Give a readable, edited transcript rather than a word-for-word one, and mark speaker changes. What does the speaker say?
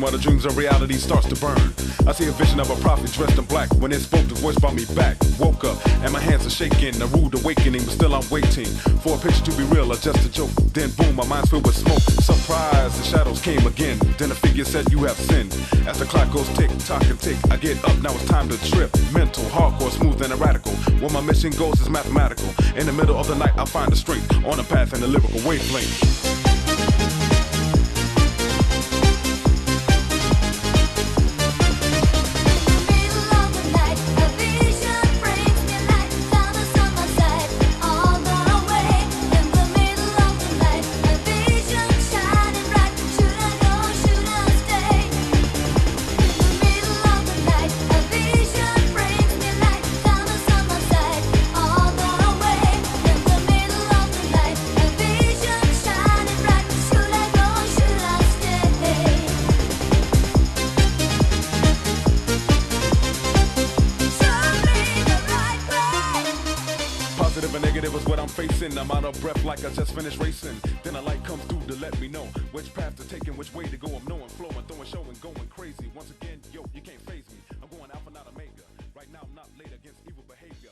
Speaker 1: while the dreams of reality starts to burn. I see a vision of a prophet dressed in black. When it spoke, the voice brought me back. Woke up and my hands are shaking, a rude awakening, but still I'm waiting for a picture to be real or just a joke. Then boom, my mind's filled with smoke. Surprise, the shadows came again. Then a figure said, you have sinned. As the clock goes tick, tock and tick, I get up, now it's time to trip. Mental, hardcore, smooth and radical. Where my mission goes is mathematical. In the middle of the night, I'll find the strength on a path and a lyrical wavelength. I'm out of breath like I just finished racing. Then a light comes through to let me know which path to take and which way to go. I'm knowing, flowing, throwing, showing, going crazy. Once again, yo, you can't faze me. I'm going alpha, not omega. Right now, I'm not late against evil behavior.